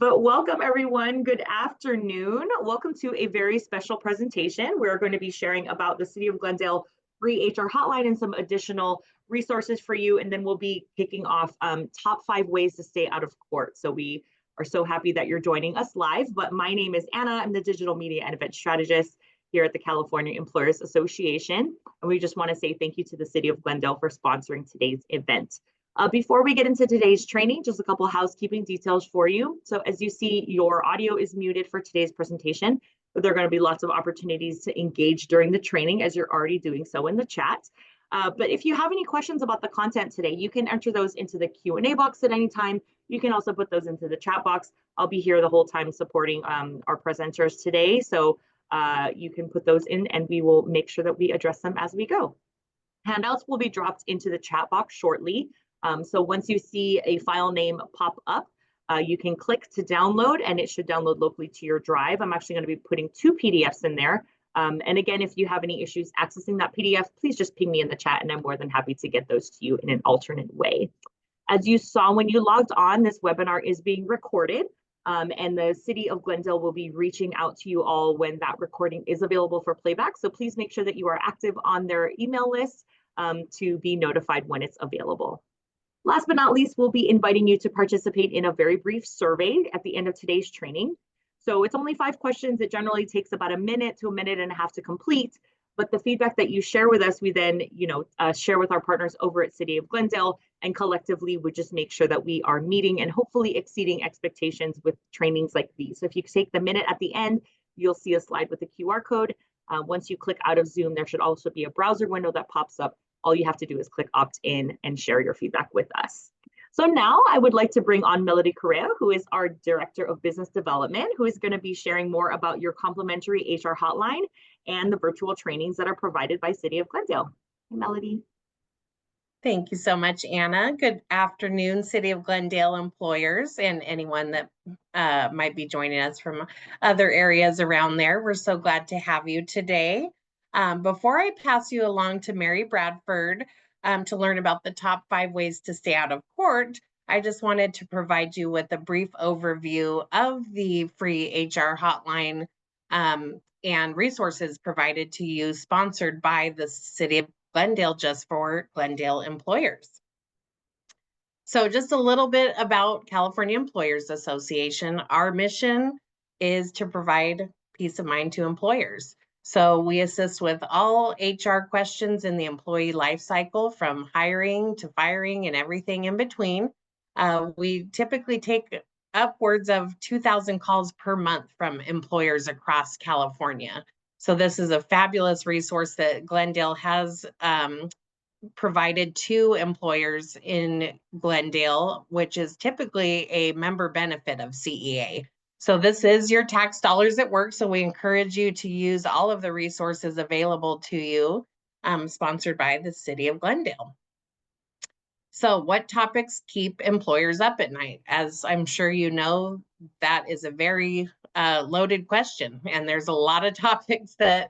But welcome everyone. Good afternoon. Welcome to a very special presentation. We're going to be sharing about the City of Glendale free HR hotline and some additional resources for you. And then we'll be kicking off top 5 ways to stay out of court. So we are so happy that you're joining us live. But my name is Anna. I'm the digital media and event strategist here at the California Employers Association. And we just want to say thank you to the City of Glendale for sponsoring today's event. Before we get into today's training, just a couple housekeeping details for you. So as you see, your audio is muted for today's presentation, but there are going to be lots of opportunities to engage during the training as you're already doing so in the chat. But if you have any questions about the content today, you can enter those into the Q&A box at any time. You can also put those into the chat box. I'll be here the whole time supporting our presenters today. So you can put those in and we will make sure that we address them as we go. Handouts will be dropped into the chat box shortly. So once you see a file name pop up, you can click to download and it should download locally to your drive. I'm actually going to be putting 2 PDFs in there. And again, if you have any issues accessing that PDF, please just ping me in the chat and I'm more than happy to get those to you in an alternate way. As you saw when you logged on, this webinar is being recorded and the City of Glendale will be reaching out to you all when that recording is available for playback. So please make sure that you are active on their email list to be notified when it's available. Last but not least, we'll be inviting you to participate in a very brief survey at the end of today's training. So it's only 5 questions. It generally takes about a minute to a minute and a half to complete. But the feedback that you share with us, we then share with our partners over at City of Glendale, and collectively we just make sure that we are meeting and hopefully exceeding expectations with trainings like these. So if you take the minute at the end, you'll see a slide with a QR code. Once you click out of Zoom, there should also be a browser window that pops up. All you have to do is click opt in and share your feedback with us. So now I would like to bring on Melody Correa, who is our Director of Business Development, who is going to be sharing more about your complimentary HR hotline and the virtual trainings that are provided by City of Glendale. Hey, Melody. Thank you so much, Anna. Good afternoon, City of Glendale employers and anyone that might be joining us from other areas around there. We're so glad to have you today. Before I pass you along to Mary Bradford to learn about the top 5 ways to stay out of court, I just wanted to provide you with a brief overview of the free HR hotline and resources provided to you, sponsored by the City of Glendale, just for Glendale employers. So just a little bit about California Employers Association. Our mission is to provide peace of mind to employers. So we assist with all HR questions in the employee life cycle, from hiring to firing and everything in between. We typically take upwards of 2,000 calls per month from employers across California. So this is a fabulous resource that Glendale has provided to employers in Glendale, which is typically a member benefit of CEA. So this is your tax dollars at work. So we encourage you to use all of the resources available to you, sponsored by the City of Glendale. So what topics keep employers up at night? As I'm sure you know, that is a very loaded question. And there's a lot of topics that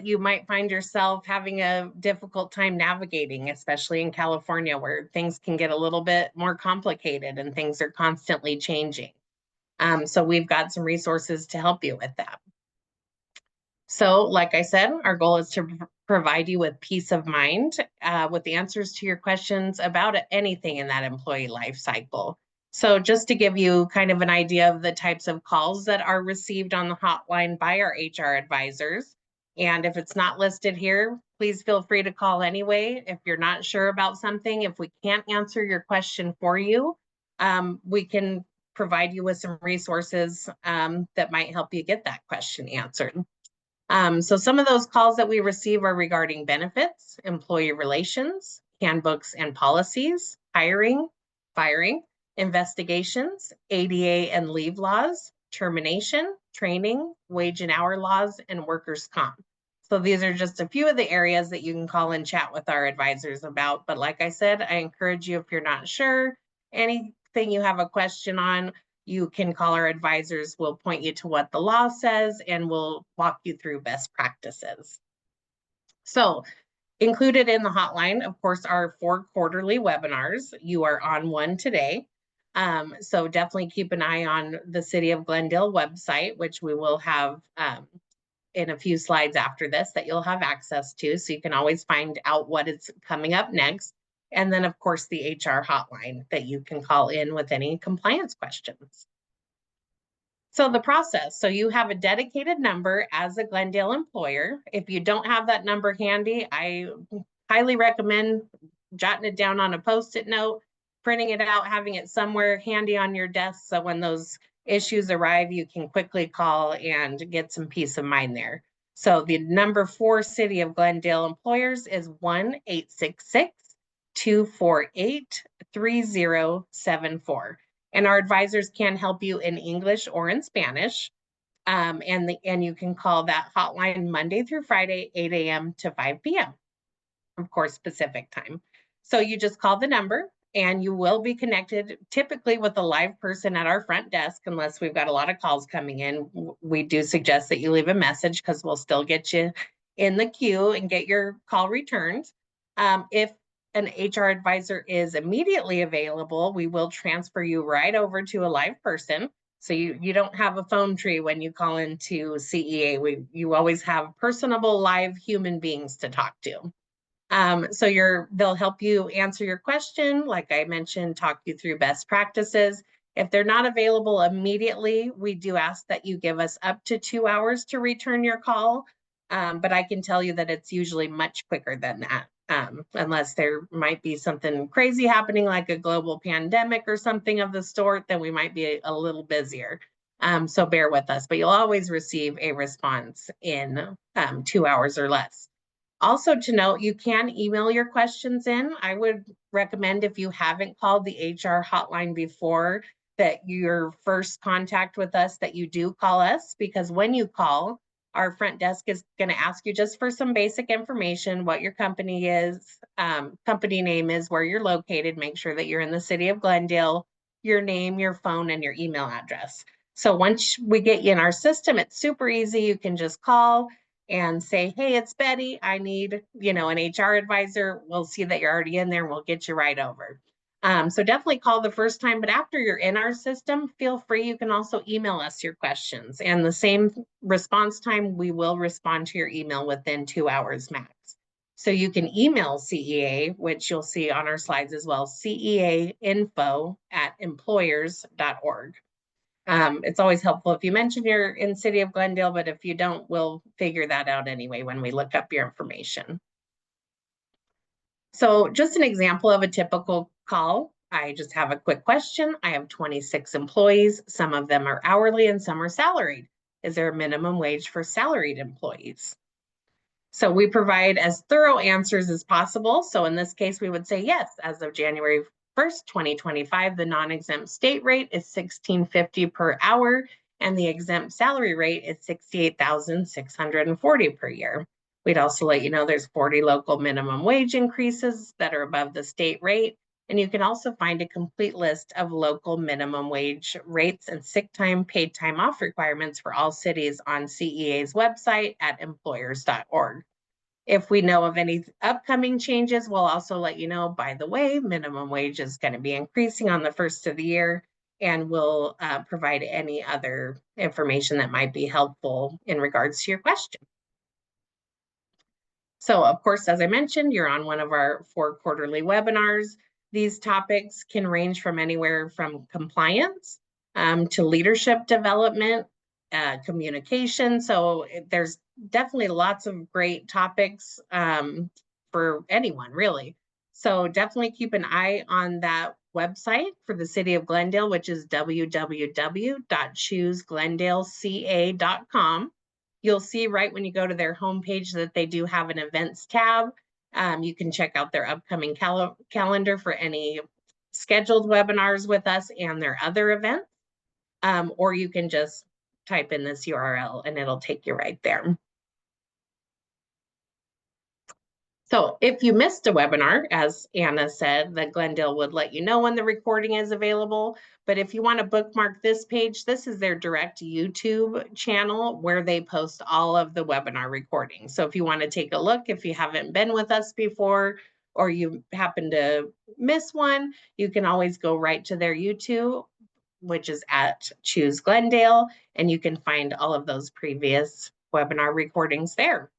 you might find yourself having a difficult time navigating, especially in California, where things can get a little bit more complicated and things are constantly changing. So we've got some resources to help you with that. So like I said, our goal is to provide you with peace of mind with the answers to your questions about anything in that employee life cycle. So just to give you kind of an idea of the types of calls that are received on the hotline by our HR advisors. And if it's not listed here, please feel free to call anyway. If you're not sure about something, if we can't answer your question for you, we can provide you with some resources that might help you get that question answered. So some of those calls that we receive are regarding benefits, employee relations, handbooks and policies, hiring, firing, investigations, ADA and leave laws, termination, training, wage and hour laws, and workers' comp. So these are just a few of the areas that you can call and chat with our advisors about. But like I said, I encourage you, if you're not sure, anything you have a question on, you can call our advisors. We'll point you to what the law says and we'll walk you through best practices. So included in the hotline, of course, are 4 quarterly webinars. You are on one today. So definitely keep an eye on the City of Glendale website, which we will have in a few slides after this that you'll have access to. So you can always find out what is coming up next. And then, of course, the HR hotline that you can call in with any compliance questions. So the process, so you have a dedicated number as a Glendale employer. If you don't have that number handy, I highly recommend jotting it down on a Post-it note, printing it out, having it somewhere handy on your desk. So when those issues arrive, you can quickly call and get some peace of mind there. So the number for City of Glendale employers is 1-866-248-3074. And our advisors can help you in English or in Spanish. And you can call that hotline Monday through Friday, 8 a.m. to 5 p.m., of course, Pacific time. So you just call the number and you will be connected typically with a live person at our front desk, unless we've got a lot of calls coming in. We do suggest that you leave a message because we'll still get you in the queue and get your call returned. If an HR advisor is immediately available, we will transfer you right over to a live person. So you don't have a phone tree when you call into CEA. You always have personable live human beings to talk to. So they'll help you answer your question, like I mentioned, talk you through best practices. If they're not available immediately, we do ask that you give us up to 2 hours to return your call. But I can tell you that it's usually much quicker than that, unless there might be something crazy happening like a global pandemic or something of the sort, then we might be a little busier. So bear with us, but you'll always receive a response in 2 hours or less. Also to note, you can email your questions in. I would recommend, if you haven't called the HR hotline before, that your first contact with us, that you do call us, because when you call, our front desk is going to ask you just for some basic information, what your company is, company name is, where you're located, make sure that you're in the City of Glendale, your name, your phone, and your email address. So once we get you in our system, it's super easy. You can just call and say, hey, it's Betty. I need, an HR advisor. We'll see that you're already in there and we'll get you right over. So definitely call the first time, but after you're in our system, feel free. You can also email us your questions, and the same response time, we will respond to your email within 2 hours max. So you can email CEA, which you'll see on our slides as well, ceainfo@employers.org. It's always helpful if you mention you're in City of Glendale, but if you don't, we'll figure that out anyway when we look up your information. So just an example of a typical call. I just have a quick question. I have 26 employees. Some of them are hourly and some are salaried. Is there a minimum wage for salaried employees? So we provide as thorough answers as possible. So in this case, we would say yes, as of January 1st, 2025, the non-exempt state rate is $16.50 per hour, and the exempt salary rate is $68,640 per year. We'd also let you know there's 40 local minimum wage increases that are above the state rate, and you can also find a complete list of local minimum wage rates and sick time, paid time off requirements for all cities on CEA's website at employers.org. If we know of any upcoming changes, we'll also let you know. By the way, minimum wage is going to be increasing on the 1st of the year, and we'll provide any other information that might be helpful in regards to your question. So, of course, as I mentioned, you're on one of our 4 quarterly webinars. These topics can range from anywhere from compliance to leadership development, communication. So there's definitely lots of great topics for anyone, really. So definitely keep an eye on that website for the City of Glendale, which is www.chooseglendaleca.com. You'll see right when you go to their homepage that they do have an events tab. You can check out their upcoming calendar for any scheduled webinars with us and their other events. Or you can just type in this URL and it'll take you right there. So if you missed a webinar, as Anna said, that Glendale would let you know when the recording is available. But if you want to bookmark this page, this is their direct YouTube channel where they post all of the webinar recordings. So if you want to take a look, if you haven't been with us before, or you happen to miss one, you can always go right to their YouTube, which is at Choose Glendale, and you can find all of those previous webinar recordings there.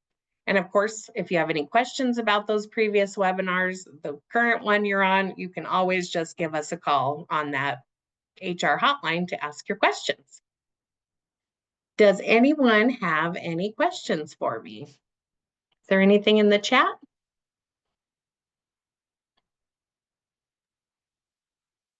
And of course, if you have any questions about those previous webinars, the current one you're on, you can always just give us a call on that HR hotline to ask your questions. Does anyone have any questions for me? Is there anything in the chat?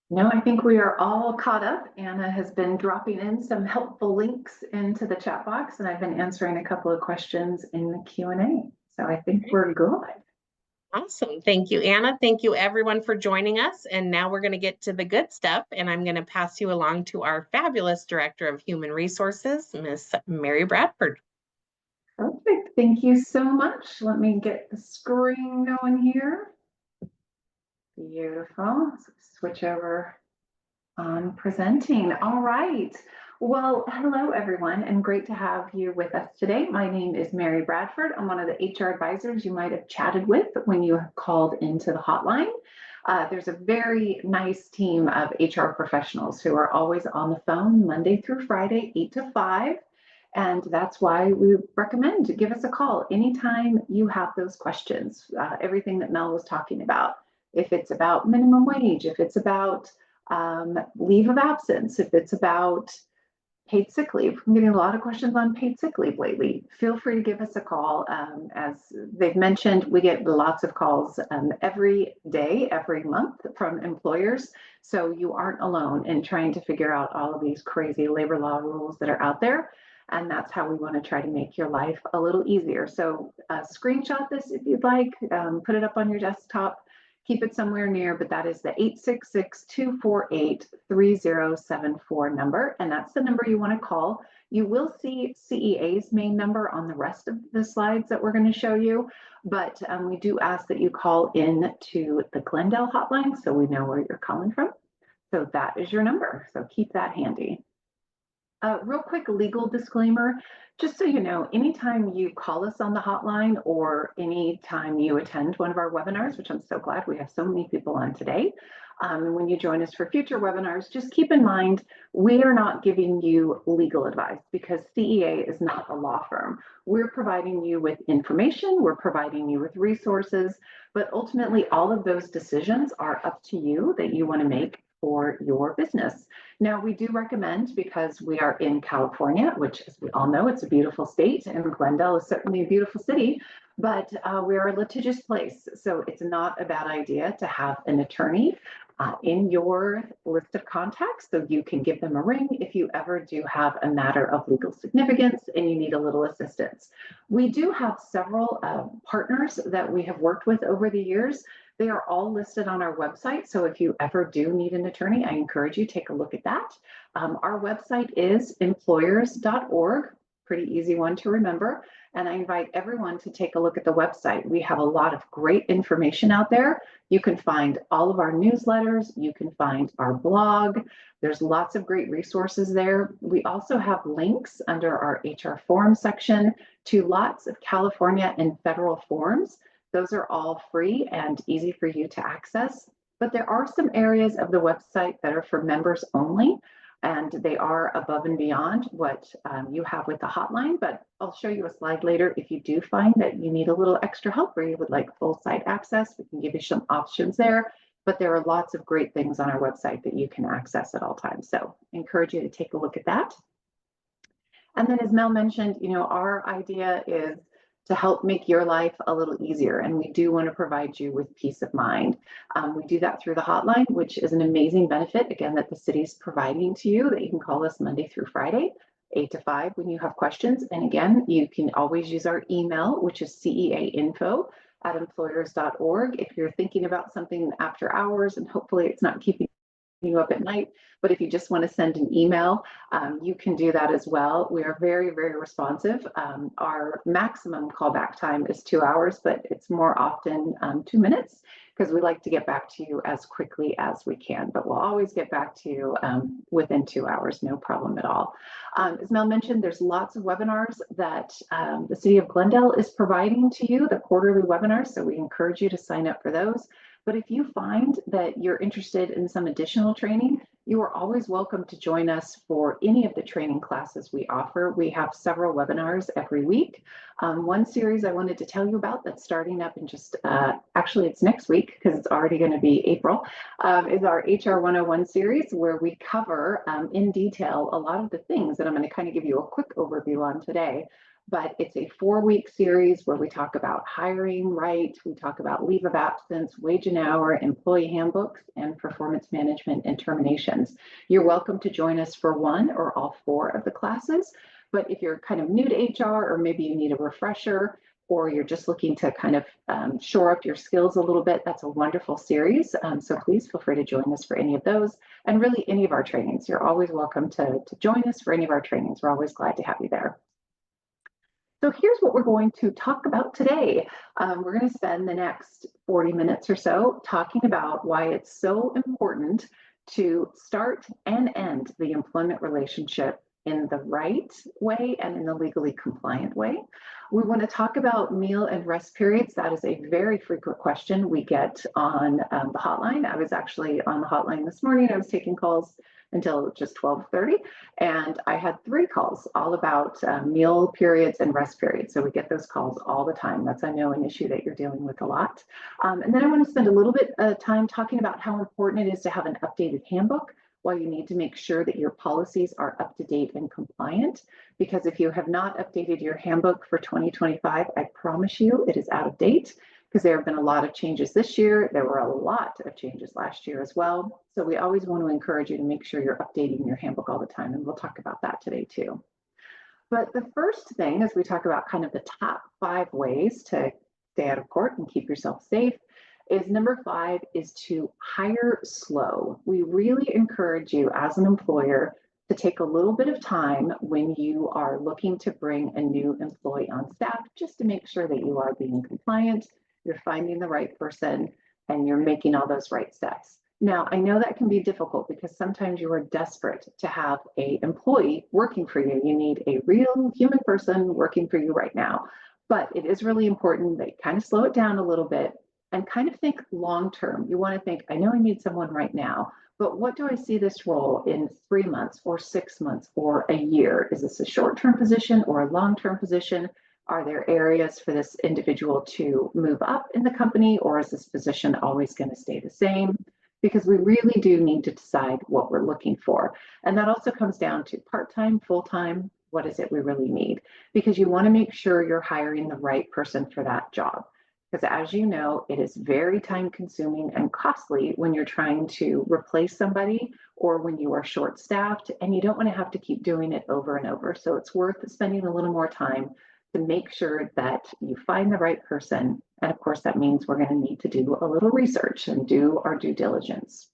No, I think we are all caught up. Anna has been dropping in some helpful links into the chat box, and I've been answering a couple of questions in the Q&A. So I think we're good. Awesome. Thank you, Anna. Thank you, everyone, for joining us. And now we're going to get to the good stuff. And I'm going to pass you along to our fabulous Director of Human Resources, Miss Mary Bradford. Perfect. Thank you so much. Let me get the screen going here. Beautiful. So switch over on presenting. All right. Well, hello, everyone, and great to have you with us today. My name is Mary Bradford. I'm one of the HR advisors you might have chatted with when you have called into the hotline. There's a very nice team of HR professionals who are always on the phone Monday through Friday, 8 to 5. And that's why we recommend to give us a call anytime you have those questions. Everything that Mel was talking about, if it's about minimum wage, if it's about leave of absence, if it's about paid sick leave. I'm getting a lot of questions on paid sick leave lately. Feel free to give us a call. As they've mentioned, we get lots of calls every day, every month from employers. So you aren't alone in trying to figure out all of these crazy labor law rules that are out there. And that's how we want to try to make your life a little easier. So screenshot this if you'd like, put it up on your desktop. Keep it somewhere near, but that is the 866-248-3074 number, and that's the number you want to call. You will see CEA's main number on the rest of the slides that we're going to show you, but we do ask that you call in to the Glendale hotline so we know where you're calling from. So that is your number, so keep that handy. Real quick legal disclaimer, just so you know, anytime you call us on the hotline or anytime you attend one of our webinars, which I'm so glad we have so many people on today, when you join us for future webinars, just keep in mind, we are not giving you legal advice because CEA is not a law firm. We're providing you with information, we're providing you with resources, but ultimately all of those decisions are up to you that you want to make for your business. Now, we do recommend, because we are in California, which, as we all know, it's a beautiful state, and Glendale is certainly a beautiful city, but we're a litigious place. So it's not a bad idea to have an attorney in your list of contacts so you can give them a ring if you ever do have a matter of legal significance and you need a little assistance. We do have several partners that we have worked with over the years. They are all listed on our website. So if you ever do need an attorney, I encourage you to take a look at that. Our website is employers.org, pretty easy one to remember. And I invite everyone to take a look at the website. We have a lot of great information out there. You can find all of our newsletters. You can find our blog. There's lots of great resources there. We also have links under our HR forum section to lots of California and federal forms. Those are all free and easy for you to access, but there are some areas of the website that are for members only, and they are above and beyond what you have with the hotline, but I'll show you a slide later. If you do find that you need a little extra help or you would like full site access, we can give you some options there, but there are lots of great things on our website that you can access at all times. So I encourage you to take a look at that. And then as Mel mentioned, you know, our idea is to help make your life a little easier. And we do want to provide you with peace of mind. We do that through the hotline, which is an amazing benefit, again, that the city's providing to you, that you can call us Monday through Friday, 8 to 5 when you have questions. And again, you can always use our email, which is ceainfo@employers.org. If you're thinking about something after hours, and hopefully it's not keeping you up at night, but if you just want to send an email, you can do that as well. We are very, very responsive. Our maximum callback time is 2 hours, but it's more often 2 minutes. because we like to get back to you as quickly as we can, but we'll always get back to you within 2 hours, no problem at all. As Mel mentioned, there's lots of webinars that the City of Glendale is providing to you, the quarterly webinars, so we encourage you to sign up for those. But if you find that you're interested in some additional training, you are always welcome to join us for any of the training classes we offer. We have several webinars every week. One series I wanted to tell you about that's starting up in just, actually it's next week because it's already going to be April, is our HR 101 series, where we cover in detail a lot of the things that I'm going to kind of give you a quick overview on today. But it's a 4-week series where we talk about hiring right, we talk about leave of absence, wage and hour, employee handbooks, and performance management and terminations. You're welcome to join us for one or all 4 of the classes. But if you're kind of new to HR, or maybe you need a refresher, or you're just looking to kind of shore up your skills a little bit, that's a wonderful series. So please feel free to join us for any of those, and really any of our trainings. You're always welcome to join us for any of our trainings. We're always glad to have you there. So here's what we're going to talk about today. We're going to spend the next 40 minutes or so talking about why it's so important to start and end the employment relationship in the right way and in the legally compliant way. We want to talk about meal and rest periods. That is a very frequent question we get on the hotline. I was actually on the hotline this morning. I was taking calls until just 12:30, and I had 3 calls all about meal periods and rest periods. So we get those calls all the time. That's, I know, an issue that you're dealing with a lot. And then I want to spend a little bit of time talking about how important it is to have an updated handbook, why you need to make sure that your policies are up to date and compliant. Because if you have not updated your handbook for 2025, I promise you it is out of date, because there have been a lot of changes this year. There were a lot of changes last year as well. So we always want to encourage you to make sure you're updating your handbook all the time. And we'll talk about that today too. But the first thing, as we talk about kind of the top 5 ways to stay out of court and keep yourself safe, is number 5 is to hire slow. We really encourage you as an employer to take a little bit of time when you are looking to bring a new employee on staff, just to make sure that you are being compliant, you're finding the right person, and you're making all those right steps. Now, I know that can be difficult because sometimes you are desperate to have an employee working for you. You need a real human person working for you right now. But it is really important that you kind of slow it down a little bit and kind of think long-term. You want to think, I know I need someone right now, but what do I see this role in 3 months or 6 months or a year? Is this a short-term position or a long-term position? Are there areas for this individual to move up in the company, or is this position always going to stay the same? Because we really do need to decide what we're looking for. And that also comes down to part-time, full-time, what is it we really need? Because you want to make sure you're hiring the right person for that job. Because as you know, it is very time consuming and costly when you're trying to replace somebody or when you are short staffed, and you don't want to have to keep doing it over and over. So it's worth spending a little more time to make sure that you find the right person. And of course, that means we're going to need to do a little research and do our due diligence.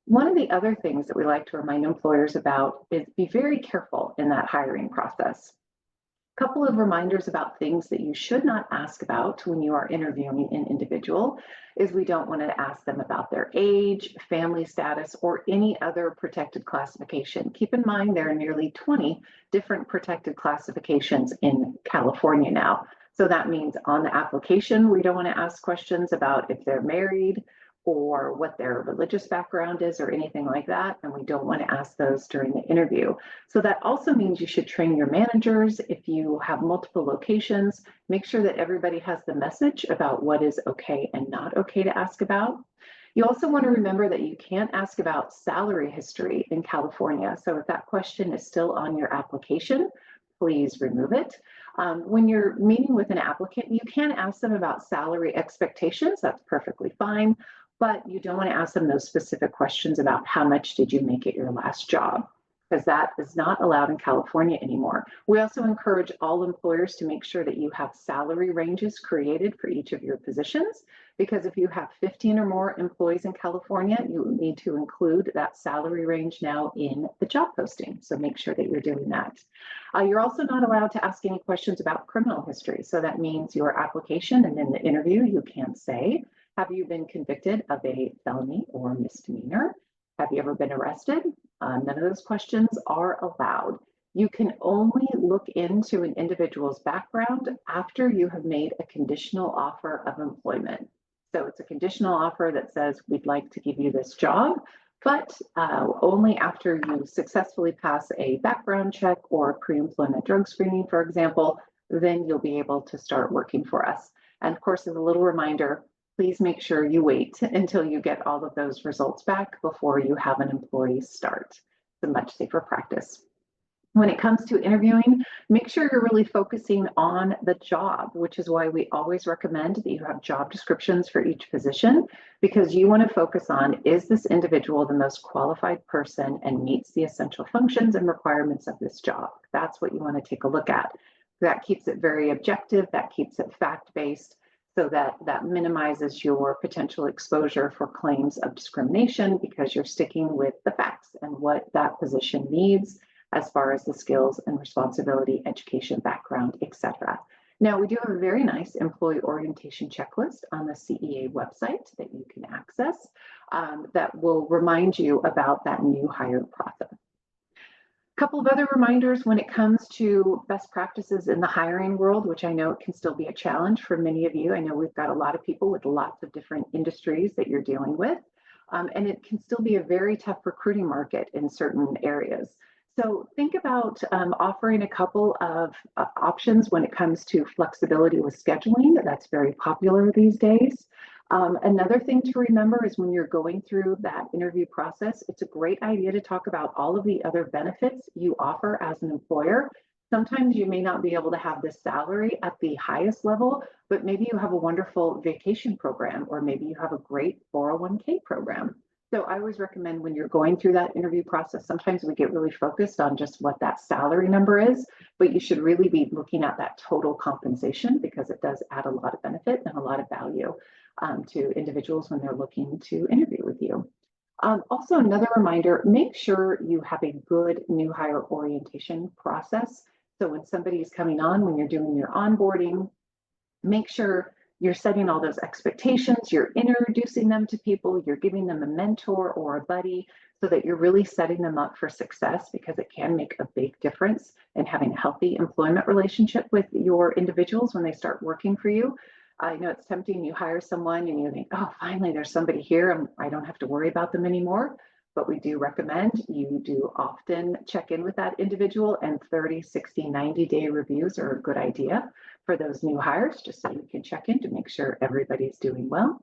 One of the other things that we like to remind employers about is be very careful in that hiring process. Couple of reminders about things that you should not ask about when you are interviewing an individual is we don't want to ask them about their age, family status, or any other protected classification. Keep in mind there are nearly 20 different protected classifications in California now. So that means on the application, we don't want to ask questions about if they're married or what their religious background is or anything like that. And we don't want to ask those during the interview. So that also means you should train your managers. If you have multiple locations, make sure that everybody has the message about what is okay and not okay to ask about. You also want to remember that you can't ask about salary history in California. So if that question is still on your application, please remove it. When you're meeting with an applicant, you can ask them about salary expectations. That's perfectly fine. But you don't want to ask them those specific questions about how much did you make at your last job, because that is not allowed in California anymore. We also encourage all employers to make sure that you have salary ranges created for each of your positions, because if you have 15 or more employees in California, you need to include that salary range now in the job posting. So make sure that you're doing that. You're also not allowed to ask any questions about criminal history. So that means your application and in the interview, you can't say, Have you been convicted of a felony or misdemeanor? Have you ever been arrested? None of those questions are allowed. You can only look into an individual's background after you have made a conditional offer of employment. So it's a conditional offer that says, we'd like to give you this job, but only after you successfully pass a background check or pre-employment drug screening, for example, then you'll be able to start working for us. And of course, as a little reminder, please make sure you wait until you get all of those results back before you have an employee start. It's a much safer practice. When it comes to interviewing, make sure you're really focusing on the job, which is why we always recommend that you have job descriptions for each position, because you want to focus on, is this individual the most qualified person and meets the essential functions and requirements of this job? That's what you want to take a look at. That keeps it very objective, that keeps it fact-based, so that minimizes your potential exposure for claims of discrimination, because you're sticking with the facts and what that position needs as far as the skills and responsibility, education, background, etc. Now, we do have a very nice employee orientation checklist on the CEA website that you can access that will remind you about that new hire process. A couple of other reminders when it comes to best practices in the hiring world, which I know it can still be a challenge for many of you. I know we've got a lot of people with lots of different industries that you're dealing with, and it can still be a very tough recruiting market in certain areas. So think about offering a couple of options when it comes to flexibility with scheduling. That's very popular these days. Another thing to remember is when you're going through that interview process, it's a great idea to talk about all of the other benefits you offer as an employer. Sometimes you may not be able to have this salary at the highest level, but maybe you have a wonderful vacation program, or maybe you have a great 401k program. So I always recommend when you're going through that interview process, sometimes we get really focused on just what that salary number is, but you should really be looking at that total compensation, because it does add a lot of benefit and a lot of value to individuals when they're looking to interview with you. Also, another reminder, make sure you have a good new hire orientation process. So when somebody is coming on, when you're doing your onboarding, make sure you're setting all those expectations, you're introducing them to people, you're giving them a mentor or a buddy, so that you're really setting them up for success, because it can make a big difference in having a healthy employment relationship with your individuals when they start working for you. I know it's tempting, you hire someone and you think, oh, finally there's somebody here, I don't have to worry about them anymore. But we do recommend you do often check in with that individual, and 30, 60, 90-day reviews are a good idea for those new hires, just so you can check in to make sure everybody's doing well.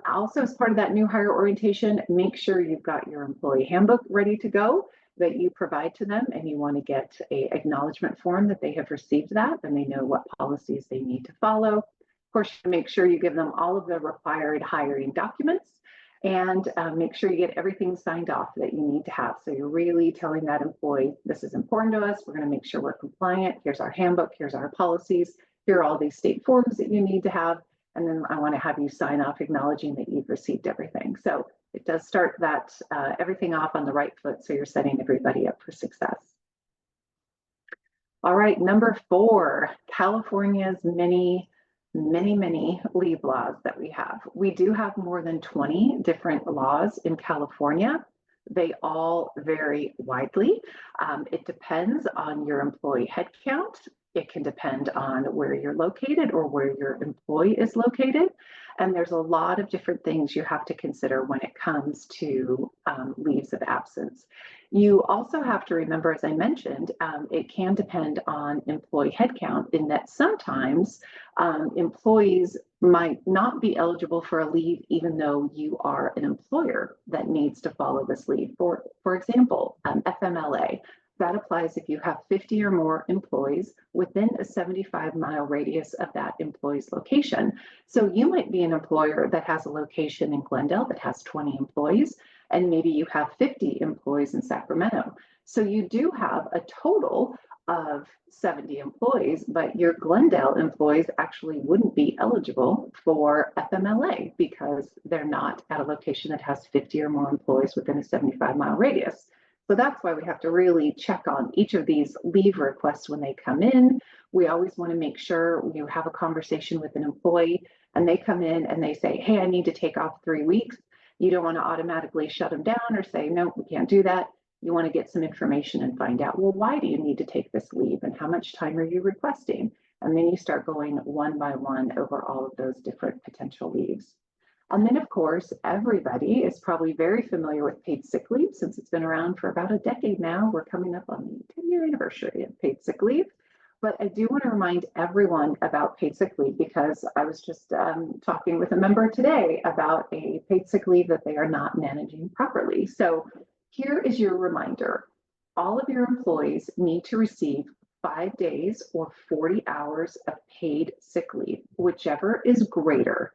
Also, as part of that new hire orientation, make sure you've got your employee handbook ready to go that you provide to them, and you want to get an acknowledgement form that they have received that, and they know what policies they need to follow. Of course, make sure you give them all of the required hiring documents, and make sure you get everything signed off that you need to have. So you're really telling that employee, this is important to us, we're going to make sure we're compliant, here's our handbook, here's our policies, here are all these state forms that you need to have, and then I want to have you sign off acknowledging that you've received everything. So it does start that everything off on the right foot, so you're setting everybody up for success. All right, number 4, California's many leave laws that we have. We do have more than 20 different laws in California. They all vary widely. It depends on your employee headcount. It can depend on where you're located or where your employee is located. And there's a lot of different things you have to consider when it comes to leaves of absence. You also have to remember, as I mentioned, it can depend on employee headcount, in that sometimes employees might not be eligible for a leave, even though you are an employer that needs to follow this leave. For example, FMLA. That applies if you have 50 or more employees within a 75-mile radius of that employee's location. So you might be an employer that has a location in Glendale that has 20 employees, and maybe you have 50 employees in Sacramento. So you do have a total of 70 employees, but your Glendale employees actually wouldn't be eligible for FMLA because they're not at a location that has 50 or more employees within a 75-mile radius. So that's why we have to really check on each of these leave requests when they come in. We always want to make sure you have a conversation with an employee and they come in and they say, hey, I need to take off 3 weeks. You don't want to automatically shut them down or say, no, we can't do that. You want to get some information and find out, well, why do you need to take this leave and how much time are you requesting? And then you start going one by one over all of those different potential leaves. And then, of course, everybody is probably very familiar with paid sick leave since it's been around for about a decade now. We're coming up on the 10-year anniversary of paid sick leave. But I do want to remind everyone about paid sick leave because I was just talking with a member today about a paid sick leave that they are not managing properly. So here is your reminder. All of your employees need to receive 5 days or 40 hours of paid sick leave, whichever is greater.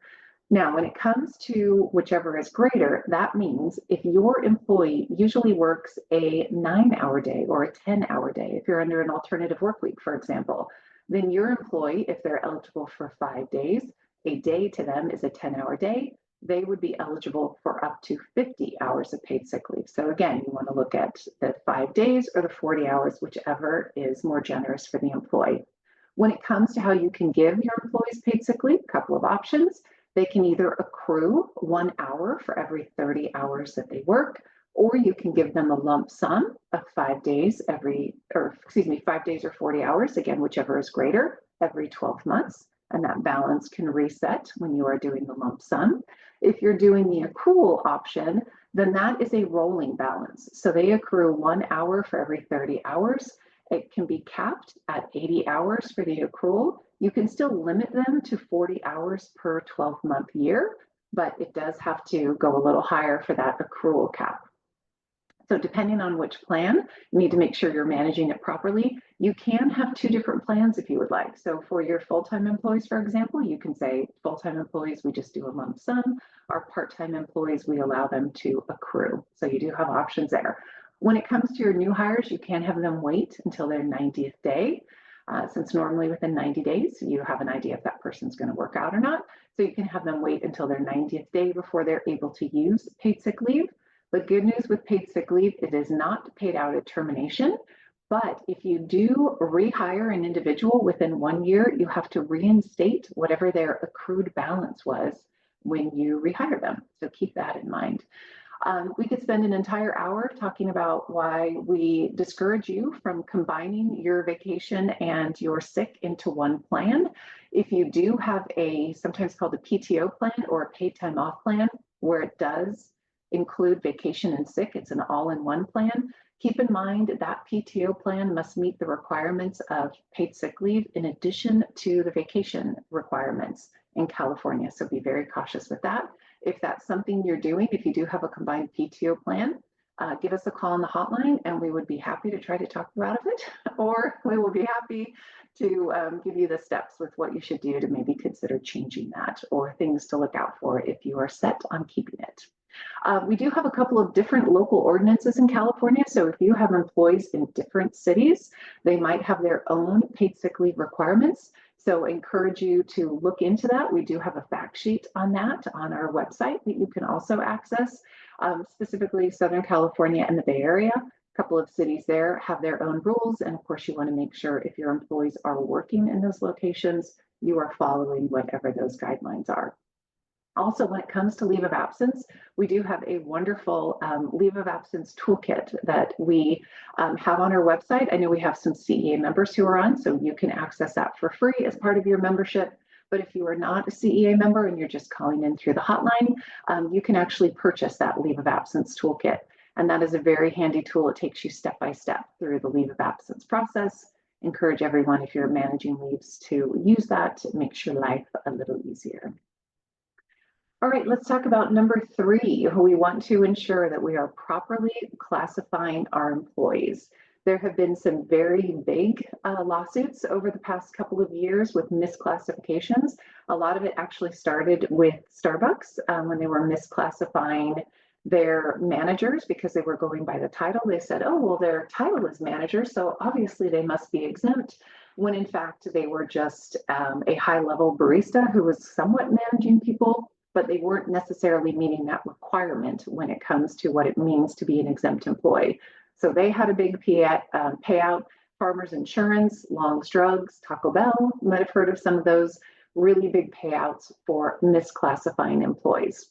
Now, when it comes to whichever is greater, that means if your employee usually works a 9-hour day or a 10-hour day, if you're under an alternative work week, for example, then your employee, if they're eligible for 5 days, a day to them is a 10-hour day, they would be eligible for up to 50 hours of paid sick leave. So again, you want to look at the 5 days or the 40 hours, whichever is more generous for the employee. When it comes to how you can give your employees paid sick leave, a couple of options. They can either accrue 1 hour for every 30 hours that they work, or you can give them a lump sum of 5 days 5 days or 40 hours, again, whichever is greater, every 12 months. And that balance can reset when you are doing the lump sum. If you're doing the accrual option, then that is a rolling balance. So they accrue 1 hour for every 30 hours. It can be capped at 80 hours for the accrual. You can still limit them to 40 hours per 12-month year, but it does have to go a little higher for that accrual cap. So depending on which plan, you need to make sure you're managing it properly. You can have 2 different plans if you would like. So for your full-time employees, for example, you can say full-time employees, we just do a lump sum. Our part-time employees, we allow them to accrue. So you do have options there. When it comes to your new hires, you can have them wait until their 90th day. Since normally within 90 days, you have an idea if that person's going to work out or not. So you can have them wait until their 90th day before they're able to use paid sick leave. The good news with paid sick leave, it is not paid out at termination. But if you do rehire an individual within 1 year, you have to reinstate whatever their accrued balance was when you rehire them. So keep that in mind. We could spend an entire hour talking about why we discourage you from combining your vacation and your sick into one plan. If you do have a sometimes called a PTO plan or a paid time off plan where it does include vacation and sick, it's an all-in-one plan. Keep in mind that PTO plan must meet the requirements of paid sick leave in addition to the vacation requirements in California. So be very cautious with that. If that's something you're doing, if you do have a combined PTO plan, give us a call on the hotline and we would be happy to try to talk you out of it, or we will be happy to give you the steps with what you should do to maybe consider changing that or things to look out for if you are set on keeping it. We do have a couple of different local ordinances in California. So if you have employees in different cities, they might have their own paid sick leave requirements. So I encourage you to look into that. We do have a fact sheet on that on our website that you can also access. Specifically Southern California and the Bay Area, a couple of cities there have their own rules. And of course, you want to make sure if your employees are working in those locations, you are following whatever those guidelines are. Also, when it comes to leave of absence, we do have a wonderful leave of absence toolkit that we have on our website. I know we have some CEA members who are on, so you can access that for free as part of your membership. But if you are not a CEA member and you're just calling in through the hotline, you can actually purchase that leave of absence toolkit. And that is a very handy tool. It takes you step by step through the leave of absence process. Encourage everyone, if you're managing leaves, to use that. It makes your life a little easier. All right, let's talk about number 3. We want to ensure that we are properly classifying our employees. There have been some very big lawsuits over the past couple of years with misclassifications. A lot of it actually started with Starbucks when they were misclassifying their managers because they were going by the title. They said, oh, well, their title is manager, so obviously they must be exempt, when in fact they were just a high-level barista who was somewhat managing people, but they weren't necessarily meeting that requirement when it comes to what it means to be an exempt employee. So they had a big payout. Farmers Insurance, Long's Drugs, Taco Bell, you might have heard of some of those, really big payouts for misclassifying employees.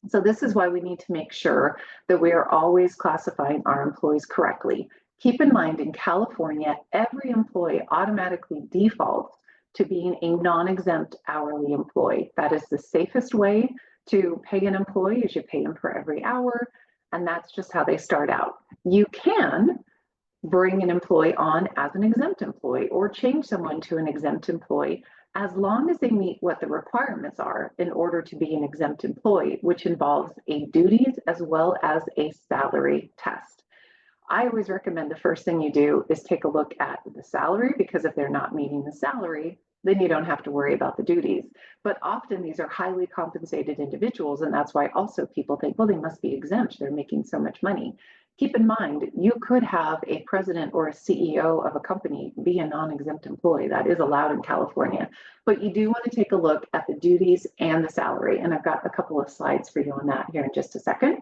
So this is why we need to make sure that we are always classifying our employees correctly. Keep in mind, in California, every employee automatically defaults to being a non-exempt hourly employee. That is the safest way to pay an employee, is you pay them for every hour, and that's just how they start out. You can bring an employee on as an exempt employee or change someone to an exempt employee as long as they meet what the requirements are in order to be an exempt employee, which involves a duties as well as a salary test. I always recommend the first thing you do is take a look at the salary, because if they're not meeting the salary, then you don't have to worry about the duties. But often these are highly compensated individuals, and that's why also people think, well, they must be exempt, they're making so much money. Keep in mind, you could have a president or a CEO of a company be a non-exempt employee. That is allowed in California. But you do want to take a look at the duties and the salary. And I've got a couple of slides for you on that here in just a second.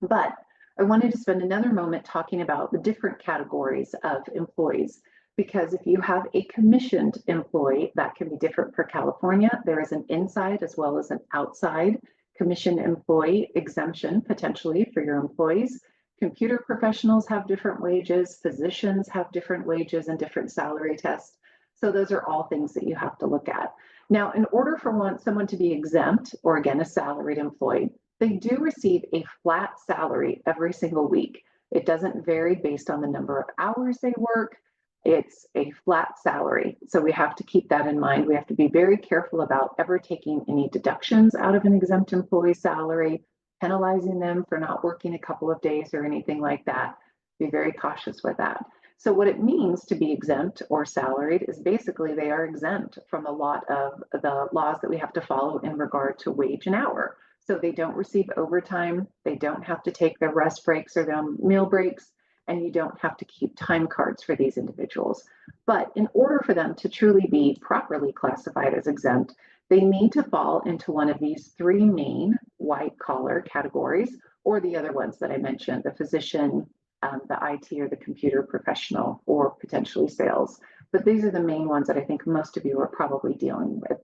But I wanted to spend another moment talking about the different categories of employees, because if you have a commissioned employee, that can be different for California. There is an inside as well as an outside commissioned employee exemption potentially for your employees. Computer professionals have different wages, physicians have different wages and different salary tests. So those are all things that you have to look at. Now, in order for someone to be exempt, or again, a salaried employee, they do receive a flat salary every single week. It doesn't vary based on the number of hours they work. It's a flat salary. So we have to keep that in mind. We have to be very careful about ever taking any deductions out of an exempt employee salary, penalizing them for not working a couple of days or anything like that. Be very cautious with that. So what it means to be exempt or salaried is basically they are exempt from a lot of the laws that we have to follow in regard to wage and hour. So they don't receive overtime, they don't have to take their rest breaks or their meal breaks, and you don't have to keep time cards for these individuals. But in order for them to truly be properly classified as exempt, they need to fall into one of these three main white collar categories, or the other ones that I mentioned, the physician, the IT or the computer professional, or potentially sales. But these are the main ones that I think most of you are probably dealing with.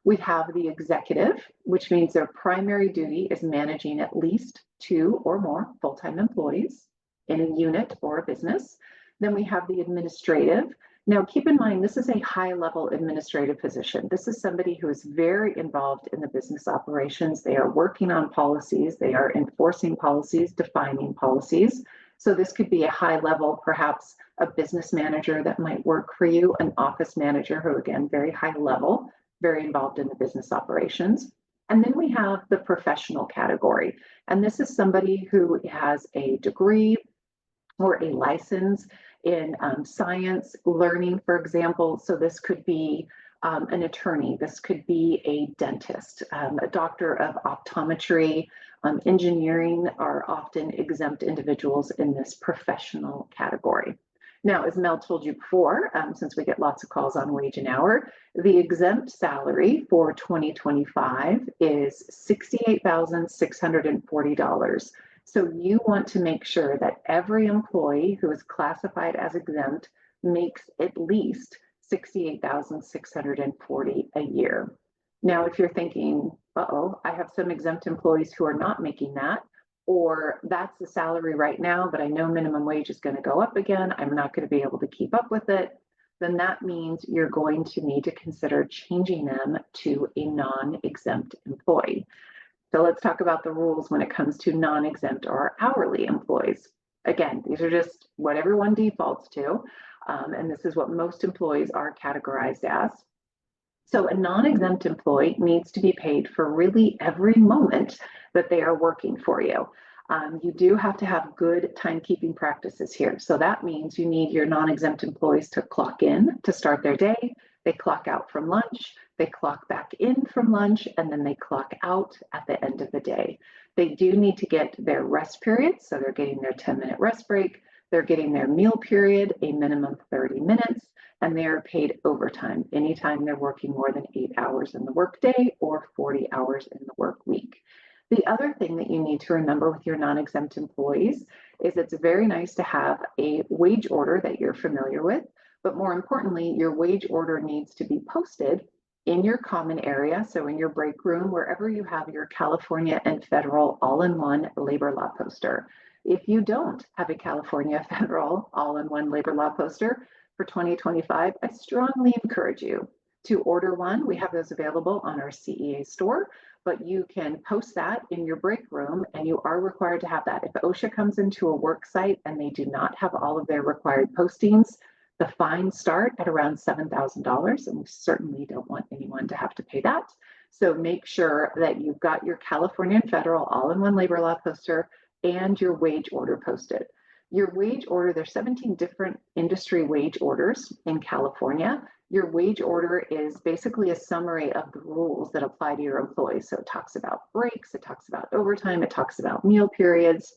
We have the executive, which means their primary duty is managing at least 2 or more full-time employees in a unit or a business. Then we have the administrative. Now, keep in mind, this is a high-level administrative position. This is somebody who is very involved in the business operations. They are working on policies. They are enforcing policies, defining policies. So this could be a high level, perhaps a business manager that might work for you, an office manager who, again, very high level, very involved in the business operations. And then we have the professional category. And this is somebody who has a degree or a license in science, learning, for example. So this could be an attorney, this could be a dentist, a doctor of optometry, engineering are often exempt individuals in this professional category. Now, as Mel told you before, since we get lots of calls on wage and hour, the exempt salary for 2025 is $68,640. So you want to make sure that every employee who is classified as exempt makes at least $68,640 a year. Now, if you're thinking, uh-oh, I have some exempt employees who are not making that, or that's the salary right now, but I know minimum wage is going to go up again, I'm not going to be able to keep up with it, then that means you're going to need to consider changing them to a non-exempt employee. So let's talk about the rules when it comes to non-exempt or hourly employees. Again, these are just what everyone defaults to, and this is what most employees are categorized as. So a non-exempt employee needs to be paid for really every moment that they are working for you. You do have to have good timekeeping practices here. So that means you need your non-exempt employees to clock in to start their day, they clock out from lunch, they clock back in from lunch, and then they clock out at the end of the day. They do need to get their rest periods, so they're getting their 10-minute rest break, they're getting their meal period, a minimum of 30 minutes, and they are paid overtime anytime they're working more than 8 hours in the workday or 40 hours in the work week. The other thing that you need to remember with your non-exempt employees is it's very nice to have a wage order that you're familiar with, but more importantly, your wage order needs to be posted in your common area, so in your break room, wherever you have your California and federal all-in-one labor law poster. If you don't have a California federal all-in-one labor law poster for 2025, I strongly encourage you to order one. We have those available on our CEA store, but you can post that in your break room, and you are required to have that. If OSHA comes into a work site and they do not have all of their required postings, the fines start at around $7,000, and we certainly don't want anyone to have to pay that. So make sure that you've got your California and federal all-in-one labor law poster and your wage order posted. Your wage order, there's 17 different industry wage orders in California. Your wage order is basically a summary of the rules that apply to your employees. So it talks about breaks, it talks about overtime, it talks about meal periods.